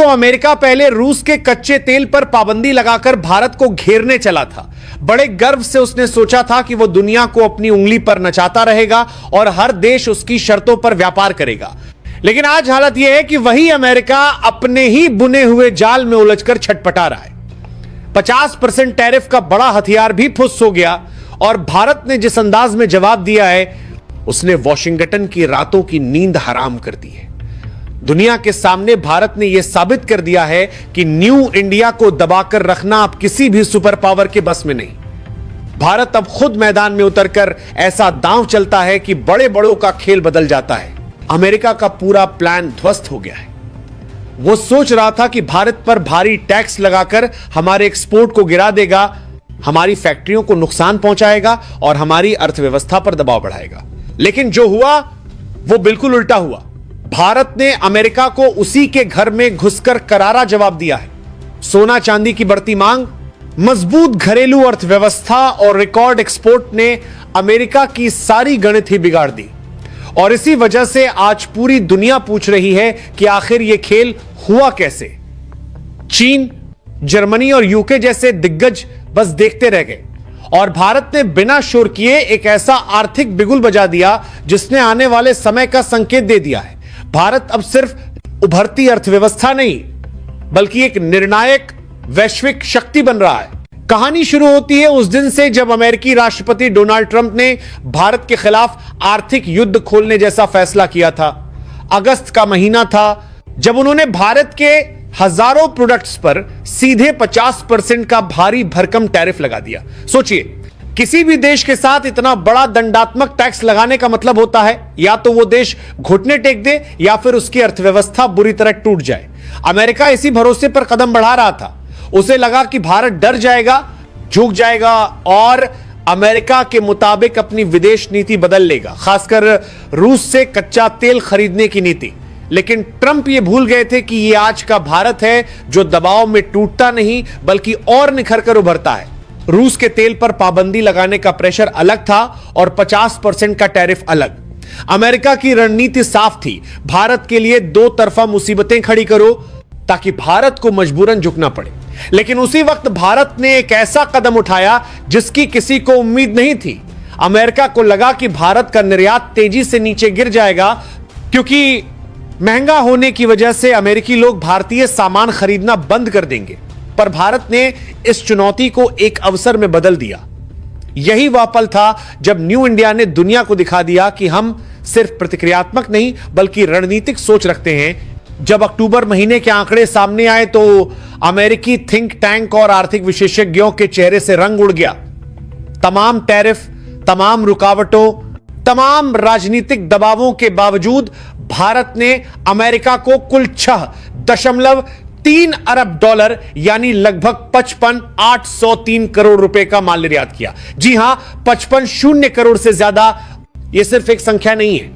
दोस्तों, अमेरिका पहले रूस के कच्चे तेल पर पाबंदी लगाकर भारत को घेरने चला था। बड़े गर्व से उसने सोचा था कि वो दुनिया को अपनी उंगली पर नचाता रहेगा और हर देश उसकी शर्तों पर व्यापार करेगा। लेकिन आज हालत यह है कि वही अमेरिका अपने ही बुने हुए जाल में उलझकर छटपटा रहा है। 50% टैरिफ का बड़ा हथियार भी फुस हो गया और भारत ने जिस अंदाज में जवाब दिया है, उसने वॉशिंगटन की रातों की नींद हराम कर दी है। दुनिया के सामने भारत ने यह साबित कर दिया है कि न्यू इंडिया को दबाकर रखना अब किसी भी सुपर पावर के बस में नहीं। भारत अब खुद मैदान में उतरकर ऐसा दांव चलता है कि बड़े बड़ों का खेल बदल जाता है। अमेरिका का पूरा प्लान ध्वस्त हो गया है। वो सोच रहा था कि भारत पर भारी टैक्स लगाकर हमारे एक्सपोर्ट को गिरा देगा, हमारी फैक्ट्रियों को नुकसान पहुंचाएगा और हमारी अर्थव्यवस्था पर दबाव बढ़ाएगा। लेकिन जो हुआ वो बिल्कुल उल्टा हुआ। भारत ने अमेरिका को उसी के घर में घुसकर करारा जवाब दिया है। सोना चांदी की बढ़ती मांग, मजबूत घरेलू अर्थव्यवस्था और रिकॉर्ड एक्सपोर्ट ने अमेरिका की सारी गणित ही बिगाड़ दी। और इसी वजह से आज पूरी दुनिया पूछ रही है कि आखिर यह खेल हुआ कैसे। चीन, जर्मनी और यूके जैसे दिग्गज बस देखते रह गए और भारत ने बिना शोर किए एक ऐसा आर्थिक बिगुल बजा दिया जिसने आने वाले समय का संकेत दे दिया है। भारत अब सिर्फ उभरती अर्थव्यवस्था नहीं, बल्कि एक निर्णायक वैश्विक शक्ति बन रहा है। कहानी शुरू होती है उस दिन से जब अमेरिकी राष्ट्रपति डोनाल्ड ट्रंप ने भारत के खिलाफ आर्थिक युद्ध खोलने जैसा फैसला किया था। अगस्त का महीना था जब उन्होंने भारत के हजारों प्रोडक्ट्स पर सीधे 50% का भारी भरकम टैरिफ लगा दिया। सोचिए, किसी भी देश के साथ इतना बड़ा दंडात्मक टैक्स लगाने का मतलब होता है या तो वो देश घुटने टेक दे या फिर उसकी अर्थव्यवस्था बुरी तरह टूट जाए। अमेरिका इसी भरोसे पर कदम बढ़ा रहा था। उसे लगा कि भारत डर जाएगा, झुक जाएगा और अमेरिका के मुताबिक अपनी विदेश नीति बदल लेगा, खासकर रूस से कच्चा तेल खरीदने की नीति। लेकिन ट्रंप ये भूल गए थे कि ये आज का भारत है जो दबाव में टूटता नहीं बल्कि और निखर कर उभरता है। रूस के तेल पर पाबंदी लगाने का प्रेशर अलग था और 50% का टैरिफ अलग। अमेरिका की रणनीति साफ थी, भारत के लिए दो तरफा मुसीबतें खड़ी करो ताकि भारत को मजबूरन झुकना पड़े। लेकिन उसी वक्त भारत ने एक ऐसा कदम उठाया जिसकी किसी को उम्मीद नहीं थी। अमेरिका को लगा कि भारत का निर्यात तेजी से नीचे गिर जाएगा क्योंकि महंगा होने की वजह से अमेरिकी लोग भारतीय सामान खरीदना बंद कर देंगे। पर भारत ने इस चुनौती को एक अवसर में बदल दिया। यही वह पल था जब न्यू इंडिया ने दुनिया को दिखा दिया कि हम सिर्फ प्रतिक्रियात्मक नहीं बल्कि रणनीतिक सोच रखते हैं। जब अक्टूबर महीने के आंकड़े सामने आए तो अमेरिकी थिंक टैंक और आर्थिक विशेषज्ञों के चेहरे से रंग उड़ गया। तमाम टैरिफ, तमाम रुकावटों, तमाम राजनीतिक दबावों के बावजूद भारत ने अमेरिका को कुल 6.3 अरब डॉलर यानी लगभग 55,803 करोड़ रुपए का माल निर्यात किया। जी हां, 55 करोड़ से ज्यादा। यह सिर्फ एक संख्या नहीं है,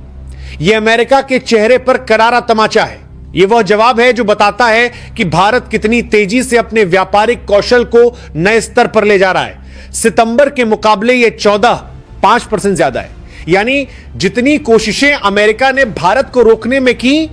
यह अमेरिका के चेहरे पर करारा तमाचा है। यह वह जवाब है जो बताता है कि भारत कितनी तेजी से अपने व्यापारिक कौशल को नए स्तर पर ले जा रहा है। सितंबर के मुकाबले यह 5% ज्यादा है। यानी जितनी कोशिशें अमेरिका ने भारत को रोकने में की,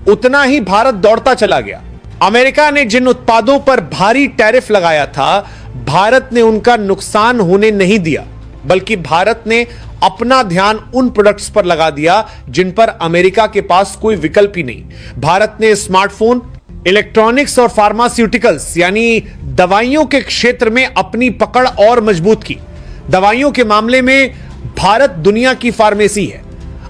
उतना ही भारत दौड़ता चला गया। अमेरिका ने जिन उत्पादों पर भारी टैरिफ लगाया था, भारत ने उनका नुकसान होने नहीं दिया, बल्कि भारत ने अपना ध्यान उन प्रोडक्ट्स पर लगा दिया जिन पर अमेरिका के पास कोई विकल्प ही नहीं। भारत ने स्मार्टफोन, इलेक्ट्रॉनिक्स और फार्मास्यूटिकल्स यानी दवाइयों के क्षेत्र में अपनी पकड़ और मजबूत की। दवाइयों के मामले में भारत दुनिया की फार्मेसी है।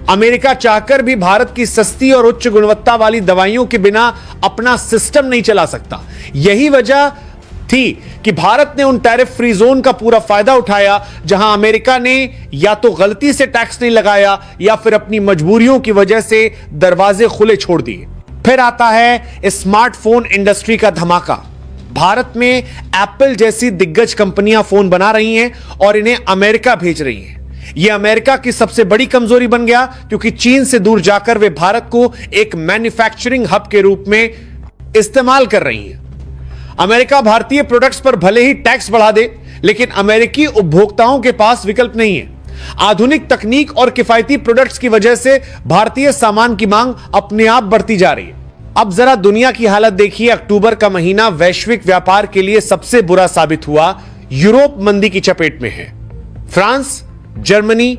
अमेरिका चाहकर भी भारत की सस्ती और उच्च गुणवत्ता वाली दवाइयों के बिना अपना सिस्टम नहीं चला सकता। यही वजह थी कि भारत ने उन टैरिफ फ्री जोन का पूरा फायदा उठाया जहां अमेरिका ने या तो गलती से टैक्स नहीं लगाया या फिर अपनी मजबूरियों की वजह से दरवाजे खुले छोड़ दिए। फिर आता है स्मार्टफोन इंडस्ट्री का धमाका। भारत में एप्पल जैसी दिग्गज कंपनियां फोन बना रही हैं और इन्हें अमेरिका भेज रही हैं। यह अमेरिका की सबसे बड़ी कमजोरी बन गया क्योंकि चीन से दूर जाकर वे भारत को एक मैन्युफैक्चरिंग हब के रूप में इस्तेमाल कर रही हैं। अमेरिका भारतीय प्रोडक्ट्स पर भले ही टैक्स बढ़ा दे, लेकिन अमेरिकी उपभोक्ताओं के पास विकल्प नहीं है। आधुनिक तकनीक और किफायती प्रोडक्ट्स की वजह से भारतीय सामान की मांग अपने आप बढ़ती जा रही है। अब जरा दुनिया की हालत देखिए। अक्टूबर का महीना वैश्विक व्यापार के लिए सबसे बुरा साबित हुआ। यूरोप मंदी की चपेट में है। फ्रांस, जर्मनी,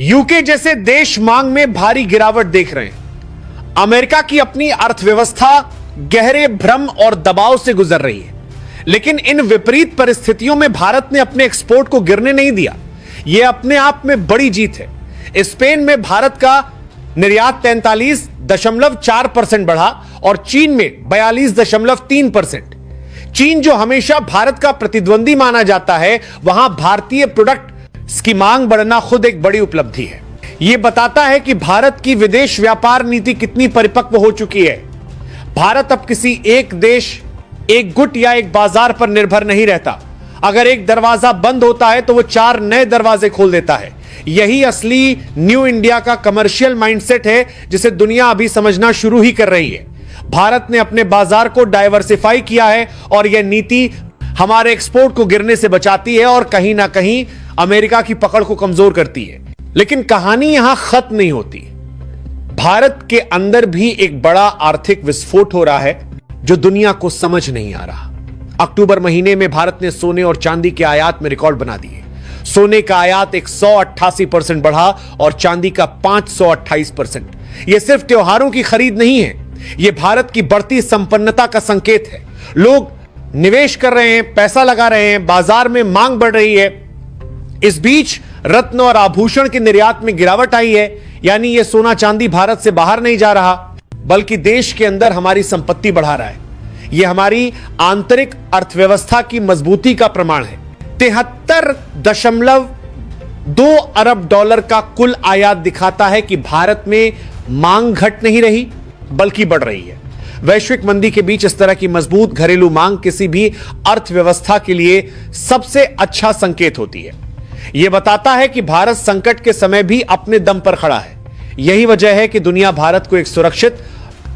यूके जैसे देश मांग में भारी गिरावट देख रहे हैं। अमेरिका की अपनी अर्थव्यवस्था गहरे भ्रम और दबाव से गुजर रही है। लेकिन इन विपरीत परिस्थितियों में भारत ने अपने एक्सपोर्ट को गिरने नहीं दिया। यह अपने आप में बड़ी जीत है। स्पेन में भारत का निर्यात 43.4% बढ़ा और चीन में 42.3%। चीन जो हमेशा भारत का प्रतिद्वंदी माना जाता है, वहां भारतीय प्रोडक्ट की मांग बढ़ना खुद एक बड़ी उपलब्धि है। यह बताता है कि भारत की विदेश व्यापार नीति कितनी परिपक्व हो चुकी है। भारत अब किसी एक देश, एक गुट या एक बाजार पर निर्भर नहीं रहता। अगर एक दरवाजा बंद होता है तो वो 4 नए दरवाजे खोल देता है। यही असली न्यू इंडिया का कमर्शियल माइंडसेट है, जिसे दुनिया अभी समझना शुरू ही कर रही है। भारत ने अपने बाजार को डाइवर्सिफाई किया है और यह नीति हमारे एक्सपोर्ट को गिरने से बचाती है और कहीं ना कहीं अमेरिका की पकड़ को कमजोर करती है। लेकिन कहानी यहां खत्म नहीं होती। भारत के अंदर भी एक बड़ा आर्थिक विस्फोट हो रहा है जो दुनिया को समझ नहीं आ रहा। अक्टूबर महीने में भारत ने सोने और चांदी के आयात में रिकॉर्ड बना दिए। सोने का आयात 188% बढ़ा और चांदी का 528%। यह सिर्फ त्योहारों की खरीद नहीं है, यह भारत की बढ़ती संपन्नता का संकेत है। लोग निवेश कर रहे हैं, पैसा लगा रहे हैं, बाजार में मांग बढ़ रही है। इस बीच रत्न और आभूषण के निर्यात में गिरावट आई है, यानी यह सोना चांदी भारत से बाहर नहीं जा रहा, बल्कि देश के अंदर हमारी संपत्ति बढ़ा रहा है। यह हमारी आंतरिक अर्थव्यवस्था की मजबूती का प्रमाण है। 73.2 अरब डॉलर का कुल आयात दिखाता है कि भारत में मांग घट नहीं रही बल्कि बढ़ रही है। वैश्विक मंदी के बीच इस तरह की मजबूत घरेलू मांग किसी भी अर्थव्यवस्था के लिए सबसे अच्छा संकेत होती है। यह बताता है कि भारत संकट के समय भी अपने दम पर खड़ा है। यही वजह है कि दुनिया भारत को एक सुरक्षित,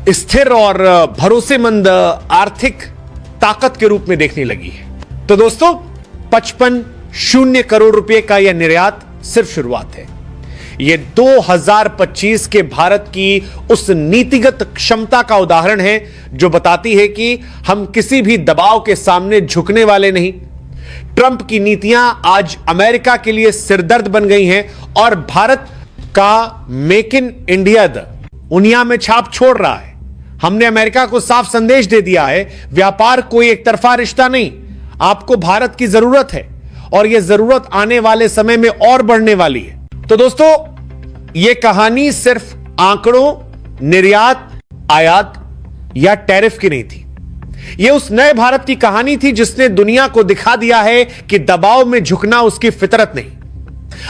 स्थिर और भरोसेमंद आर्थिक ताकत के रूप में देखने लगी है। तो दोस्तों, 55 करोड़ रुपए का यह निर्यात सिर्फ शुरुआत है। यह 2025 के भारत की उस नीतिगत क्षमता का उदाहरण है जो बताती है कि हम किसी भी दबाव के सामने झुकने वाले नहीं। ट्रंप की नीतियां आज अमेरिका के लिए सिरदर्द बन गई हैं और भारत का मेक इन इंडिया दुनिया में छाप छोड़ रहा है। हमने अमेरिका को साफ संदेश दे दिया है, व्यापार कोई एक तरफा रिश्ता नहीं, आपको भारत की जरूरत है और यह जरूरत आने वाले समय में और बढ़ने वाली है। तो दोस्तों, यह कहानी सिर्फ आंकड़ों, निर्यात, आयात या टैरिफ की नहीं थी। यह उस नए भारत की कहानी थी जिसने दुनिया को दिखा दिया है कि दबाव में झुकना उसकी फितरत नहीं।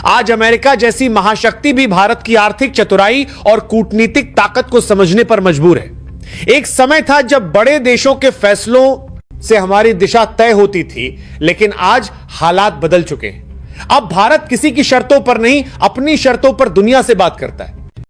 आज अमेरिका जैसी महाशक्ति भी भारत की आर्थिक चतुराई और कूटनीतिक ताकत को समझने पर मजबूर है। एक समय था जब बड़े देशों के फैसलों से हमारी दिशा तय होती थी, लेकिन आज हालात बदल चुके हैं। अब भारत किसी की शर्तों पर नहीं, अपनी शर्तों पर दुनिया से बात करता है।